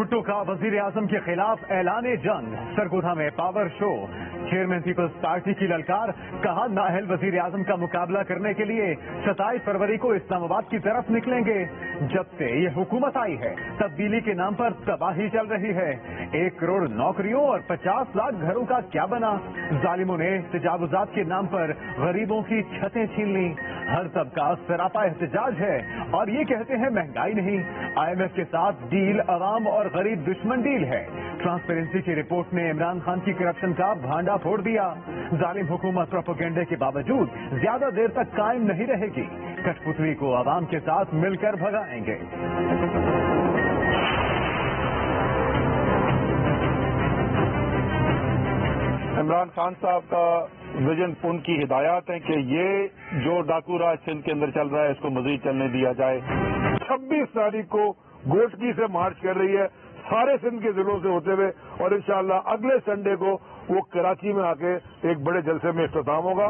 بھٹو کا وزیر اعظم کے خلاف اعلان جنگ، سرگودا میں power show, chairman People's Party کی للکار، کہا نااہل وزیر اعظم کا مقابلہ کرنے کے لیے 27 فروری کو اسلام آباد کی طرف نکلیں گے۔ جب سے یہ حکومت آئی ہے تبدیلی کے نام پر تباہی چل رہی ہے۔ 1 کروڑ نوکریوں اور 50 لاکھ گھروں کا کیا بنا؟ ظالموں نے تجاوزات کے نام پر غریبوں کی چھتیں چھین لی۔ ہر طبقہ سراپا احتجاج ہے اور یہ کہتے ہیں مہنگائی نہیں۔ IMF کے ساتھ ڈیل عوام اور غریب دشمن ڈیل ہے۔ ٹرانسپیرنسی کی رپورٹ نے عمران خان کی کرپشن کا بھانڈا پھوڑ دیا۔ ظالم حکومت پروپیگنڈے کے باوجود زیادہ دیر تک قائم نہیں رہے گی۔ کٹھ پتلی کو عوام کے ساتھ مل کر بھگائیں گے۔ عمران خان صاحب کا ویژن، ان کی ہدایات ہیں کہ یہ جو ڈاکو راج سندھ کے اندر چل رہا ہے اس کو مزید چلنے دیا جائے۔ 26 تاریخ کو گوشتی سے مارچ کر رہی ہے سارے سندھ کے ضلعوں سے ہوتے ہوئے، اور انشاءاللہ اگلے سنڈے کو وہ کراچی میں آ کے ایک بڑے جلسے میں اختتام ہوگا۔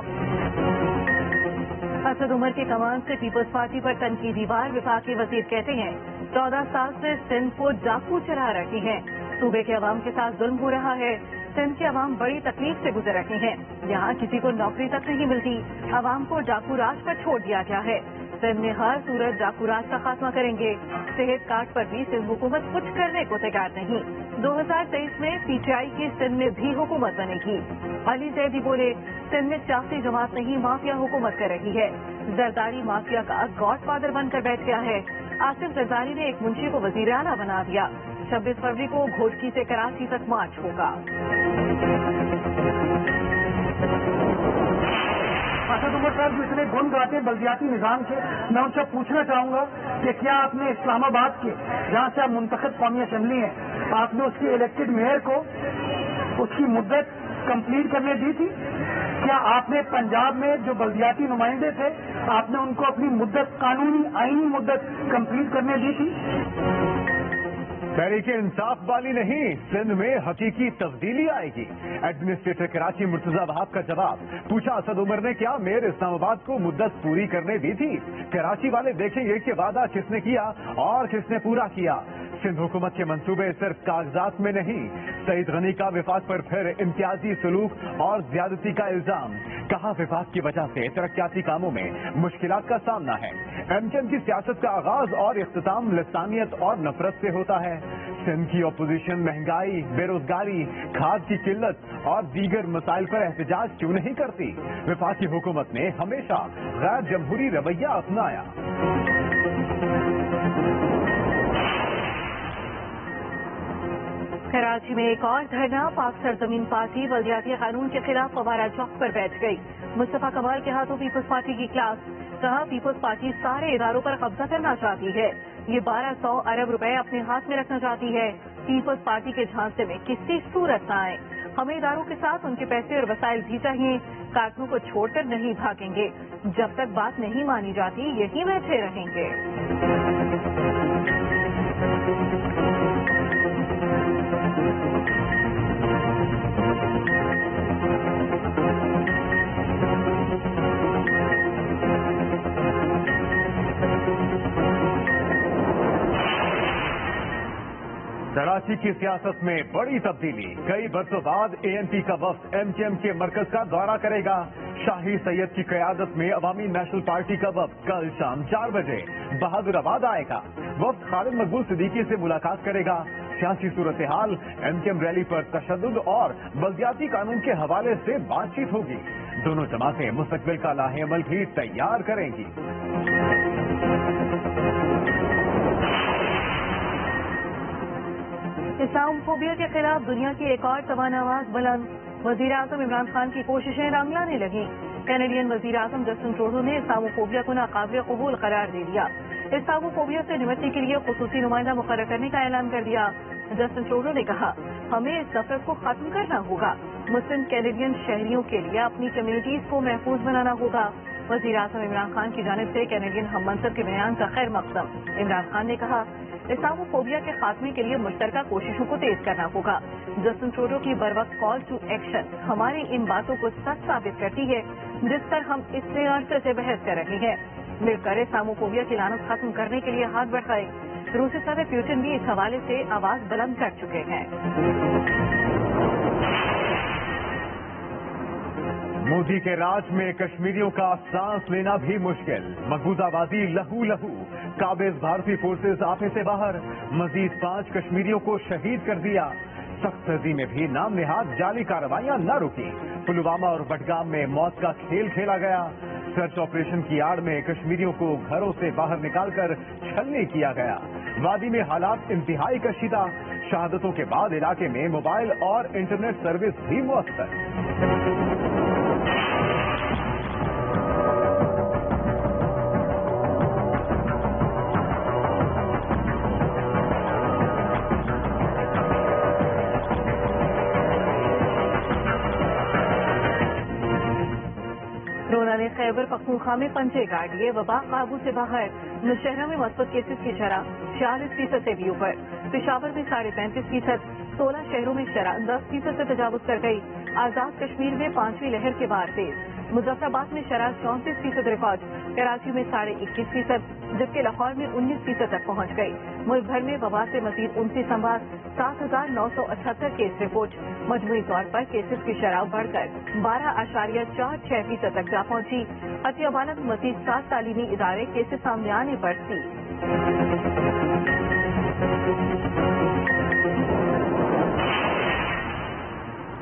اسد عمر کے کمان سے پیپلز پارٹی پر تنقیدی وار، وفاقی وزیر کہتے ہیں 14 سال سے سندھ کو ڈاکو چلا رہی ہیں، صوبے کے عوام کے ساتھ ظلم ہو رہا ہے۔ سندھ کے عوام بڑی تکلیف سے گزر رہے ہیں، یہاں کسی کو نوکری تک نہیں ملتی، عوام کو ڈاکو راج پر چھوڑ دیا گیا ہے۔ سندھ میں ہر صورت ڈاکو راج کا خاتمہ کریں گے۔ صحت کارڈ پر بھی سندھ حکومت کچھ کرنے کو تیار نہیں۔ 2023 میں PTI کی سندھ میں بھی حکومت بنے گی۔ علی زیدی بولے سندھ میں سیاسی جماعت نہیں مافیا حکومت کر رہی ہے، زرداری مافیا کا گاڈ فادر بن کر بیٹھ گیا ہے۔ آصف زرداری نے ایک منشی کو وزیر اعلیٰ بنا دیا۔ 26 فروری کو گھوٹکی سے کراچی تک مارچ ہوگا۔ اسد عمر صاحب جو اتنے گن گاتے بلدیاتی نظام کے، میں ان سے پوچھنا چاہوں گا کہ کیا آپ نے اسلام آباد کے، جہاں سے آپ منتخب قومی اسمبلی ہیں، آپ نے اس کے الیکٹڈ میئر کو اس کی مدت کمپلیٹ کرنے دی تھی؟ کیا آپ نے پنجاب میں جو بلدیاتی نمائندے تھے آپ نے ان کو اپنی مدت، قانونی آئینی مدت کمپلیٹ کرنے دی تھی؟ تحریک انصاف والی نہیں، سندھ میں حقیقی تبدیلی آئے گی۔ ایڈمنسٹریٹر کراچی مرتضی وہاب کا جواب، پوچھا اسد عمر نے کیا میئر اسلام آباد کو مدت پوری کرنے دی تھی؟ کراچی والے دیکھیں گے کہ وعدہ کس نے کیا اور کس نے پورا کیا۔ سندھ حکومت کے منصوبے صرف کاغذات میں نہیں۔ سعید غنی کا وفاق پر پھر امتیازی سلوک اور زیادتی کا الزام، کہا وفاق کی وجہ سے ترقیاتی کاموں میں مشکلات کا سامنا ہے۔ MKM کی سیاست کا آغاز اور اختتام لسانیت اور نفرت سے ہوتا ہے۔ سندھ کی اپوزیشن مہنگائی، بے روزگاری، کھاد کی قلت اور دیگر مسائل پر احتجاج کیوں نہیں کرتی؟ وفاقی حکومت نے ہمیشہ غیر جمہوری رویہ اپنایا۔ کراچی میں ایک اور دھرنا، پاک سرزمین پارٹی بلدیاتی قانون کے خلاف فوارہ چوک پر بیٹھ گئی۔ مصطفیٰ کمال کے ہاتھوں پیپلز پارٹی کی کلاس، کہا پیپلز پارٹی سارے اداروں پر قبضہ کرنا چاہتی ہے، یہ 1200 ارب روپے اپنے ہاتھ میں رکھنا چاہتی ہے۔ پیپلز پارٹی کے جھانسے میں کسی صورت نہ آئے، ہمیں اداروں کے ساتھ ان کے پیسے اور وسائل بھی چاہیے، کارکنوں کو چھوڑ کر نہیں بھاگیں گے، جب تک بات نہیں مانی جاتی یہی بیٹھے رہیں گے۔ کراچی کی سیاست میں بڑی تبدیلی، کئی برسوں بعد ANP کا وفد MKM کے مرکز کا دورہ کرے گا۔ شاہی سید کی قیادت میں عوامی نیشنل پارٹی کا وفد کل شام 4 بجے بہادر آباد آئے گا۔ وفد خالد مقبول صدیقی سے ملاقات کرے گا۔ سیاسی صورتحال، MKM ریلی پر تشدد اور بلدیاتی قانون کے حوالے سے بات چیت ہوگی۔ دونوں جماعتیں مستقبل کا لاہ عمل بھی تیار کریں گی۔ اسلام فوبیا کے خلاف دنیا کی ایک اور توانا آواز بلند، وزیر اعظم عمران خان کی کوششیں رنگ لانے لگیں۔ کینیڈین وزیر اعظم جسٹن ٹروڈو نے اسلام فوبیا کو ناقابل قبول قرار دے دیا۔ اسلام فوبیا سے نمٹنے کے لیے خصوصی نمائندہ مقرر کرنے کا اعلان کر دیا۔ جسٹن ٹروڈو نے کہا ہمیں اس نفرت کو ختم کرنا ہوگا، مسلم کینیڈین شہریوں کے لیے اپنی کمیونٹیز کو محفوظ بنانا ہوگا۔ وزیر اعظم عمران خان کی جانب سے کینیڈین ہم منصب کے بیان کا خیر مقدم۔ عمران خان نے کہا اسلام فوبیا کے خاتمے کے لیے مشترکہ کوششوں کو تیز کرنا ہوگا۔ جسٹن ٹروڈو کی بروقت کال ٹو ایکشن ہماری ان باتوں کو سچ ثابت کرتی ہے جس پر ہم اتنے عرصے سے بحث کر رہے ہیں۔ مل کر اسلام فوبیا کی لعنت ختم کرنے کے لیے ہاتھ بڑھائے۔ रूसी सदर प्यूटिन भी इस हवाले से आवाज बुलंद कर चुके हैं। मोदी के राज में कश्मीरियों का सांस लेना भी मुश्किल, मकबूजाबादी लहू लहू, काबिज भारतीय फोर्सेज आपे से बाहर, मजीद 5 कश्मीरियों को शहीद कर दिया। सख्त सर्दी में भी नाम निहाद जाली कार्रवाइयां न रुकी, पुलवामा और बडगाम में मौत का खेल खेला गया। सर्च ऑपरेशन की आड़ में कश्मीरियों को घरों से बाहर निकालकर छलनी किया गया। वादी में हालात इंतहाई कशीदा, शहादतों के बाद इलाके में मोबाइल और इंटरनेट सर्विस भी मुअत्तर। कोरोना ने खैबर पख्तूनख्वा में पंजे गाड़ लिए, वबा काबू से बाहर। नौशहरा में मस्बत केसेस की शरह 46% से भी ऊपर, पेशावर में 35.5%, 16 शहरों में शरह 10% से तजावुज कर गई। आजाद कश्मीर में 5वीं लहर के बाद तेज, मुजफ्फराबाद में शरह 34% रिकॉर्ड, कराची में 21.5%, जबकि लाहौर में 19% तक पहुंच गई। मुल्क भर में वबा से मजीद 29 अमवात, 7,978 केस रिपोर्ट। मजमूई तौर पर केसेस की शरह बढ़कर 12.46% तक जा पहुंची। अतिया वाला में मजीद 7 तालीमी इदारे केसेस सामने आने पर सीज।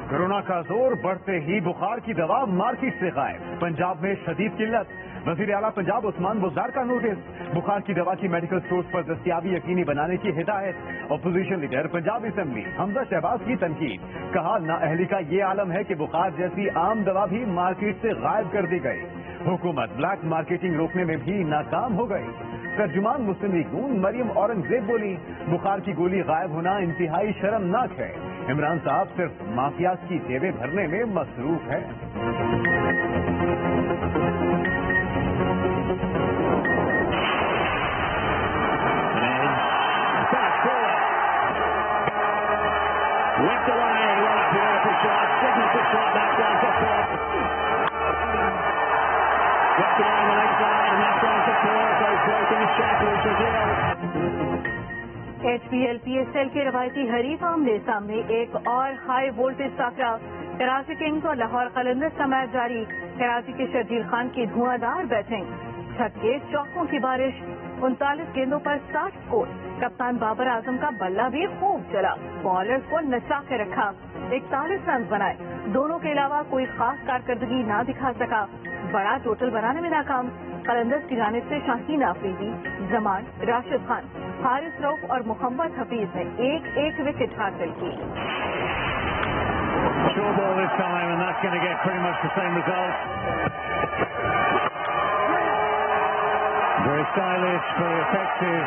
कोरोना का जोर बढ़ते ही बुखार की दवा मार्केट से गायब, पंजाब में शदीद किल्लत। वजीर आला पंजाब उस्मान बुज़दार का नोटिस, बुखार की दवा की मेडिकल स्टोर्स पर दस्तियाबी यकीनी बनाने की हिदायत। Opposition leader Punjab assembly Hamza Shahbaz की तनकीद, कहा नाअहली का ये आलम है कि बुखार जैसी आम दवा भी मार्केट से गायब कर दी गई। हुकूमत ब्लैक मार्केटिंग रोकने में भी नाकाम हो गई। तर्जुमान मुस्लिम लीग नून मरियम औरंगजेब बोली, बुखार की गोली गायब होना इंतहाई शर्मनाक है। इमरान साहब सिर्फ माफिया की जेबें भरने में मसरूफ है। HPL PSL के रवायती हरीफ आमने सामने एक और हाई वोल्टेज टाकरा, कराची किंग्स और लाहौर कलंदर्स का मैच जारी। कराची के शर्जील खान की धुआंधार बैटिंग, छक्के चौकों की बारिश, 39 गेंदों पर 60 स्कोर। कप्तान बाबर आजम का बल्ला भी खूब चला, बॉलर्स को नचा के रखा, 41 रन बनाए। दोनों के अलावा कोई खास कारकर्दगी ना दिखा सका, बड़ा टोटल बनाने में नाकाम। कलंदर्स की जानिब से शाहीन आफरीदी, जमान, राशिद खान, हारिस रऊफ और मोहम्मद हफीज ने एक विकेट हासिल की। Short ball this time, and that's going to get pretty much the same result. Very stylish, very effective.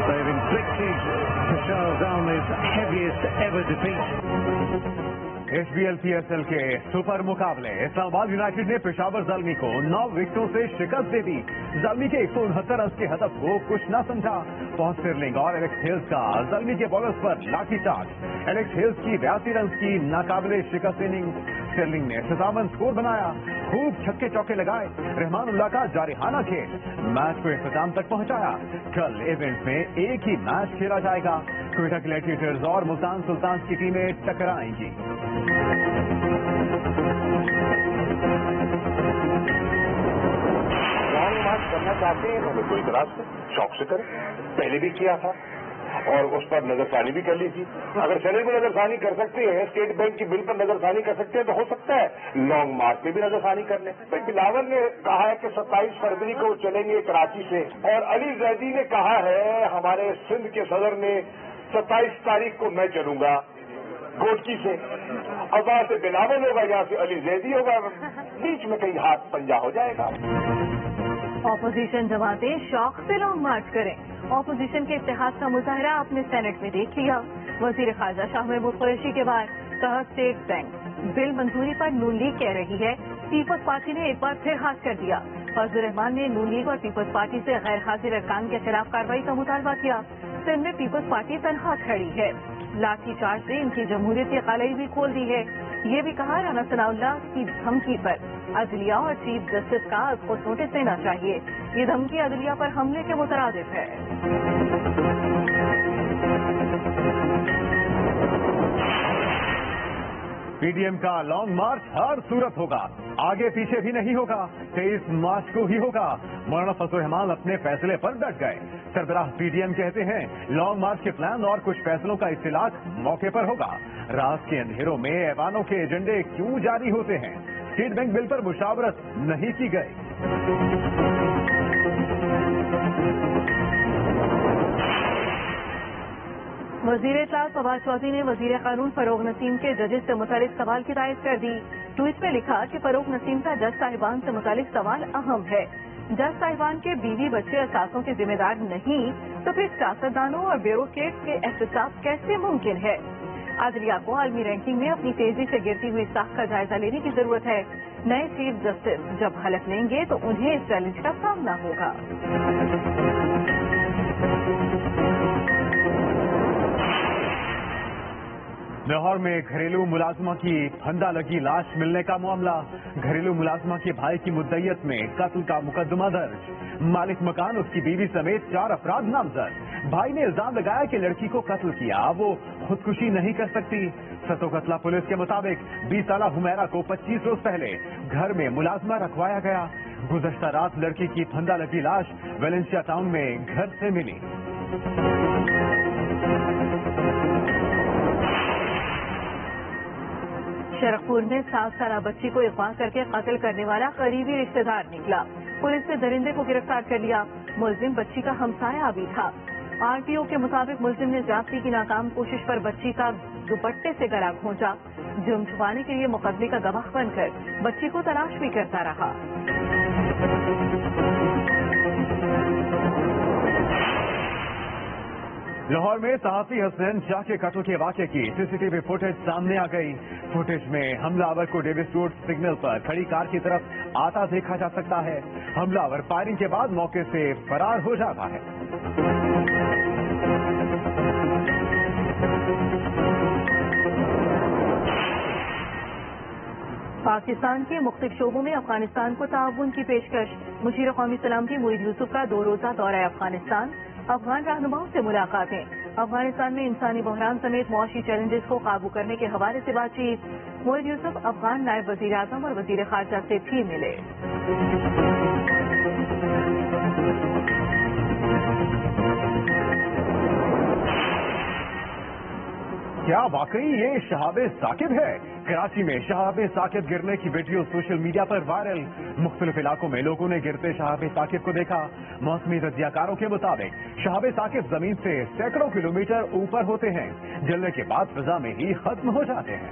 They've inflicted Peshawar Zalmi's heaviest ever defeat. HBL PSL के सुपर मुकाबले, इस्लामाबाद यूनाइटेड ने पेशावर ज़ल्मी को 9 विकेटों से शिकस्त दे दी। ज़ल्मी के 169 रन के हदफ को कुछ न समझा। पॉल स्टिरलिंग और एलेक्स हेल्स का ज़ल्मी के बॉलर्स पर लाठीचार्ज। एलेक्स हेल्स की 82 रन की नाकाबिले शिकस्त इनिंग। स्टिरलिंग ने 57 स्कोर बनाया, खूब छक्के चौके लगाए। रहमानुल्लाह का जारिहाना खेल मैच को इख्तिताम तक पहुंचाया। कल इवेंट में एक ही मैच खेला जाएगा। क्वेटा ग्लैडिएटर्स और मुल्तान सुल्तान्स की टीमें टकराएंगी। करना चाहते हैं हमें कोई इतराज से शौक से करें, पहले भी किया था और उस पर नजरसानी भी कर ली थी। अगर चैनल पर नजरसानी कर सकते हैं, स्टेट बैंक की बिल पर नजरसानी कर सकते हैं, तो हो सकता है लॉन्ग मार्च में भी नजरसानी कर लें। तो बिलावल ने कहा है कि 27 फरवरी को चलेंगे कराची से, और अली जैदी ने कहा है हमारे सिंध के सदर ने 27 तारीख को मैं चलूंगा गोटकी से। अब वहां से बिलावल होगा, यहाँ से अली जैदी होगा, बीच में कहीं हाथ पंजा हो जाएगा। ऑपोजिशन जमातें शौक से लॉन्ग मार्च करें। ऑपोजिशन के इत्तेहाद का मुजाहरा आपने सेनेट में देख लिया। वजीर खारजा शाह महमूद कुरैशी के बाद कहा स्टेट बैंक बिल मंजूरी पर नून लीग कह रही है, पीपल्स पार्टी ने एक बार फिर हाथ कर दिया। फजल रहमान ने नून लीग और पीपल्स पार्टी से गैर हाजिर अरकान के खिलाफ कार्रवाई का मुतालबा किया। सिंध में पीपल्स पार्टी तनहा खड़ी है। लाठीचार्ज से इनकी जमहूरियत की कलाई भी खोल दी है। ये भी कहा राना सनाउल्लाह की धमकी पर अदलिया और चीफ जस्टिस का खुद नोटिस देना चाहिए। ये धमकी अदलिया पर हमले के मुतरादिफ है। पीडीएम का लॉन्ग मार्च हर सूरत होगा, आगे पीछे भी नहीं होगा, 23 मार्च को ही होगा। मौलाना फजल रहमान अपने फैसले पर डट गए। सरबराह पीडीएम कहते हैं लॉन्ग मार्च के प्लान और कुछ फैसलों का इत्तिलाक मौके पर होगा। रात के अंधेरों में ऐवानों के एजेंडे क्यों जारी होते हैं? स्टेट बैंक बिल पर मुशावरत नहीं की गई। वजीर इत्तलात फवाद चौधरी ने वजीर कानून फरोग नसीम के जजेस से मुतालिक सवाल की तायद कर दी। ट्वीट में लिखा कि फरोग नसीम का जज साहिबान से मुतालिक सवाल अहम है। जज साहिबान के बीवी बच्चे असासों के जिम्मेदार नहीं तो फिर सियासतदानों और ब्यूरोक्रेट के एहतसाब कैसे मुमकिन है? आदलिया को आलमी रैंकिंग में अपनी तेजी से गिरती हुई साख का जायजा लेने की जरूरत है। नए चीफ जस्टिस जब हलफ लेंगे तो उन्हें इस चैलेंज का सामना होगा। लाहौर में घरेलू मुलाजमा की फंदा लगी लाश मिलने का मामला। घरेलू मुलाजमा के भाई की मुद्दईयत में कत्ल का मुकदमा दर्ज। मालिक मकान, उसकी बीवी समेत 4 अफराद नामजद। भाई ने इल्जाम लगाया कि लड़की को कत्ल किया, वो खुदकुशी नहीं कर सकती। सतो कतला पुलिस के मुताबिक 20 साला हुमैरा को 25 रोज पहले घर में मुलाजमा रखवाया गया। गुज़श्ता रात लड़की की फंदा लगी लाश वेलेंसिया टाउन में घर से मिली। शरकपुर में 7 साला बच्ची को अगवा करके कत्ल करने वाला करीबी रिश्तेदार निकला। पुलिस ने दरिंदे को गिरफ्तार कर लिया। मुलजिम बच्ची का हमसाया भी था। आरटीओ के मुताबिक मुलजिम ने जाब्ती की नाकाम कोशिश पर बच्ची का दुपट्टे से गला खींचा। जुर्म छुपाने के लिए मुकदमे का गवाह बनकर बच्ची को तलाश भी करता रहा। लाहौर में सहाफी हसनैन शाह के कत्ल के वाक़े की सीसीटीवी फुटेज सामने आ गई। फुटेज में हमलावर को डेविस रोड सिग्नल पर खड़ी कार की तरफ आता देखा जा सकता है। हमलावर फायरिंग के बाद मौके से फरार हो जाता है। पाकिस्तान के मुख्तलिफ शोबों में अफगानिस्तान को ताउन की पेशकश। मुशीर कौमी सलामती मोईद यूसुफ का 2 रोजा दौरा अफगानिस्तान। अफगान रहनुमाओं से मुलाकातें। अफगानिस्तान में इंसानी बहरान समेत मुआशी चैलेंजेस को काबू करने के हवाले से बातचीत। मोईद यूसुफ अफगान नायब वजीर आजम और वजीर खारजा से भी मिले। क्या वाकई ये शहाब साकिब है? कराची में शहाब साकिब गिरने की वीडियो सोशल मीडिया पर वायरल। मुख्तलिफ इलाकों में लोगों ने गिरते शहाब साकिब को देखा। मौसमी तजियाकारों के मुताबिक शहाब साकिब जमीन से सैकड़ों किलोमीटर ऊपर होते हैं, जलने के बाद फिजा में ही खत्म हो जाते हैं।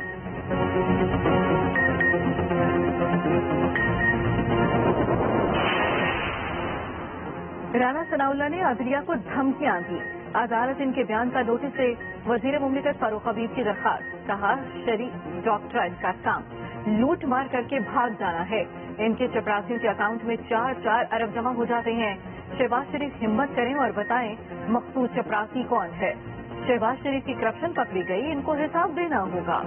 राना सनाउल्लाह ने अदलिया को धमकियां दी। अदालत इनके बयान का नोटिस से वजीर मुमलिकत फारूक हबीब की दरखास्त। कहा शरीफ डॉक्टर इनका काम लूट मार करके भाग जाना है। इनके चपरासियों के अकाउंट में 4-4 अरब जमा हो जाते हैं। शहबाज शरीफ हिम्मत करें और बताएं मकसूद चपरासी कौन है। शहबाज शरीफ की करप्शन पकड़ी गई, इनको हिसाब देना होगा।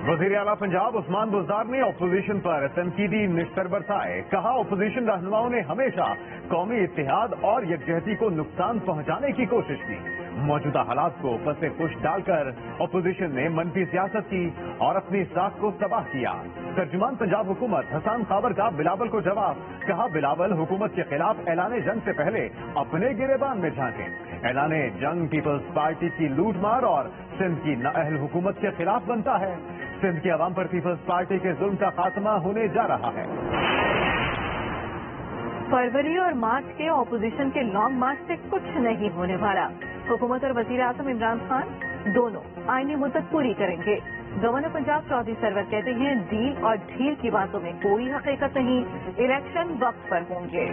वजीर आला पंजाब उस्मान बुज़दार ने अपोजिशन पर तनकीदी निश्तर बरसाए। कहा अपोजिशन रहनुमाओं ने हमेशा कौमी इत्तेहाद और यकजहती को नुकसान पहुंचाने की कोशिश की। मौजूदा हालात को फसे पुश डालकर अपोजिशन ने मनफी सियासत की और अपनी साख को तबाह किया। तर्जुमान पंजाब हुकूमत हसन खाबर का बिलावल को जवाब। कहा बिलावल हुकूमत के खिलाफ ऐलाने जंग से पहले अपने गिरेबान में झांके। ऐलाने जंग पीपल्स पार्टी की लूटमार और सिंध की नाअहल हुकूमत के खिलाफ बनता है। सिंध के अवाम पर पीपल्स पार्टी के जुल्म का खात्मा होने जा रहा है। फरवरी और मार्च के ऑपोजिशन के लॉन्ग मार्च से कुछ नहीं होने वाला। हुकूमत और वजीर आजम इमरान खान दोनों आईनी मुद्दत पूरी करेंगे। गवर्नर पंजाब चौधरी सरवर कहते हैं डील और ढील की बातों में कोई हकीकत नहीं, इलेक्शन वक्त पर होंगे।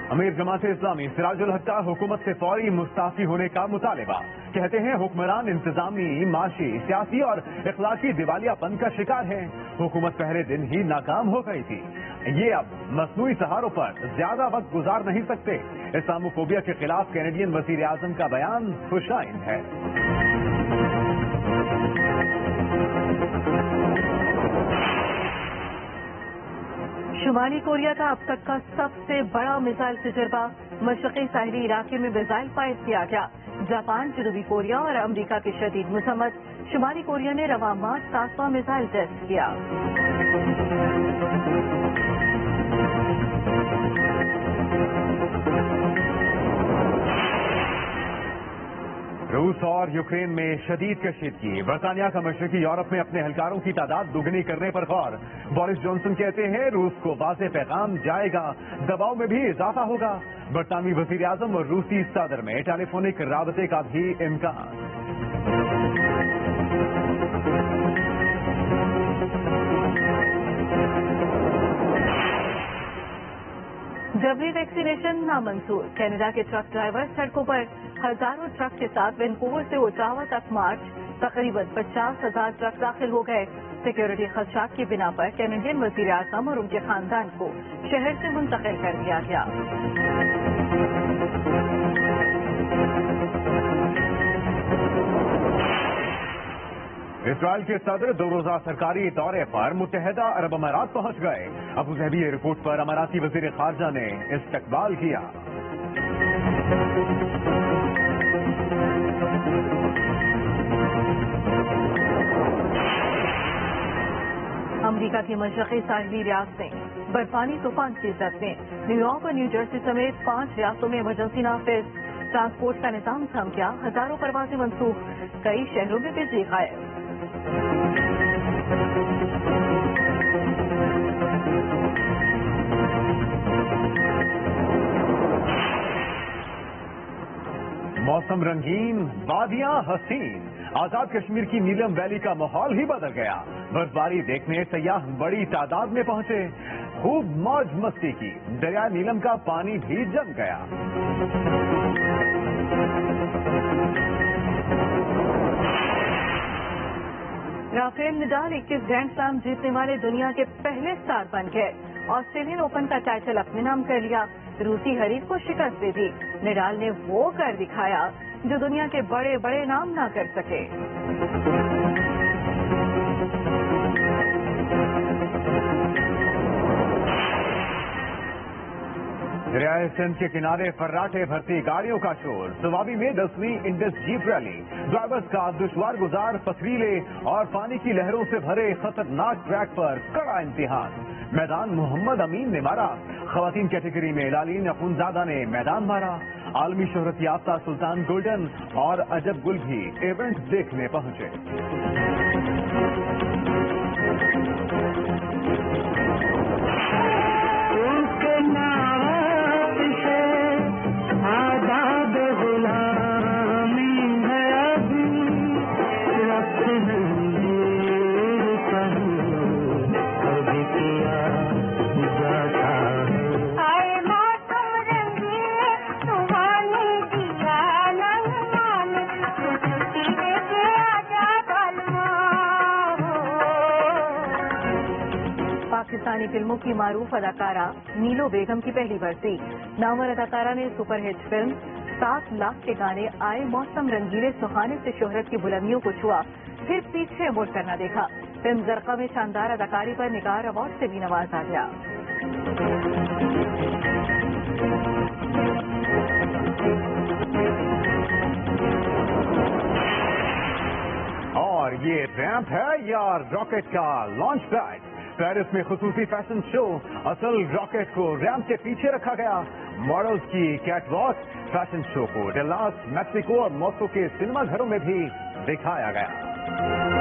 अमीर जमात इस्लामी सिराजुल हक का हुकूमत से फौरी मुस्ताफी होने का मुतालबा। कहते हैं हुक्मरान इंतजामी, माशी, सियासी और इखलाकी दिवालियापन का शिकार है। हुकूमत पहले दिन ही नाकाम हो गई थी। ये अब मसनूई सहारों पर ज्यादा वक्त गुजार नहीं सकते। इस्लामोफोबिया के खिलाफ कैनेडियन वजीर आजम का बयान खुशाइन है। शुमाली कोरिया का अब तक का सबसे बड़ा मिसाइल तजुर्बा, मशरक़ी साहिली इलाके में मिसाइल फायर किया गया। जापान, जनूबी कोरिया और अमरीका की शदीद मजम्मत। शुमाली कोरिया ने रवा मार्च 7वां मिसाइल टेस्ट किया। रूस और यूक्रेन में शदीद कशीदगी। बरतानिया का मशरकी यूरोप में अपने एहलकारों की तादाद दुगनी करने पर गौर। बोरिस जॉनसन कहते हैं रूस को वाज़ेह पैगाम जाएगा, दबाव में भी इजाफा होगा। बरतानवी वज़ीर आज़म और रूसी सदर में टेलीफोनिक राबते का भी इम्कान। जबरी वैक्सीनेशन नामंजूर। कनाडा के ट्रक ड्राइवर सड़कों पर हजारों ट्रक के साथ वैनकूवर से ओटावा तक मार्च। तकरीबन 50,000 ट्रक दाखिल हो गए। सिक्योरिटी खदशात की बिना पर कैनेडियन वजीर आज़म और उनके खानदान को शहर से मुंतकिल कर दिया गया। इसराइल के सदर 2 रोजा सरकारी दौरे पर मुत्तहिदा अरब अमारात पहुंच गए। अबू धाबी एयरपोर्ट पर अमाराती वजीर खारजा ने इस्तकबाल किया। अमरीका की मशरक़ी साहिली रियासतें बर्फानी तूफान की जद में। न्यूयॉर्क और न्यू जर्सी समेत 5 रियासतों में इमरजेंसी नाफिज। ट्रांसपोर्ट का निजाम थम गया। हजारों परवाजें मनसूख। कई शहरों में बिजली गायब। मौसम रंगीन, वादियां हसीन। आजाद कश्मीर की नीलम वैली का माहौल ही बदल गया। बर्फबारी देखने सयाह बड़ी तादाद में पहुंचे। खूब मौज मस्ती की। दरिया नीलम का पानी भी जम गया। राफेल नडाल 21 ग्रैंड स्लैम जीतने वाले दुनिया के पहले स्टार बन गए। ऑस्ट्रेलियन ओपन का टाइटल अपने नाम कर लिया। रूसी हरीफ को शिकस्त दे दी। नडाल ने वो कर दिखाया जो दुनिया के बड़े बड़े नाम ना कर सके। दरियाए सिंध के किनारे फर्राटे भरती गाड़ियों का शोर। सवाबी में 10वीं इंडस जीप रैली। ड्राइवर्स का दुश्वार गुजार, पथरीले और पानी की लहरों से भरे खतरनाक ट्रैक पर कड़ा इम्तिहान। मैदान मोहम्मद अमीन ने मारा। खवातीन कैटेगरी में लालीन अखुनजादा ने मैदान मारा। आलमी शोहरत याफ्ता सुल्तान गोल्डन और अजब गुल भी इवेंट देखने पहुंचे। पाकिस्तानी फिल्मों की मारूफ अदाकारा नीलो बेगम की पहली बरसी। नामवर अदाकारा ने सुपरहिट फिल्म 7 लाख के गाने आए मौसम रंगीले सुहाने से शोहरत की बुलंदियों को छुआ, फिर पीछे मुड़ कर न देखा। फिल्म जरका में शानदार अदाकारी पर निगार अवार्ड से भी नवाजा गया। और ये रैंप है या रॉकेट का लॉन्च पैड। पेरिस में खुसूसी फैशन शो। असल रॉकेट को रैंप के पीछे रखा गया। मॉडल्स की कैटवॉक। फैशन शो को डल्लास, मैक्सिको और मॉस्को के सिनेमा घरों में भी दिखाया गया।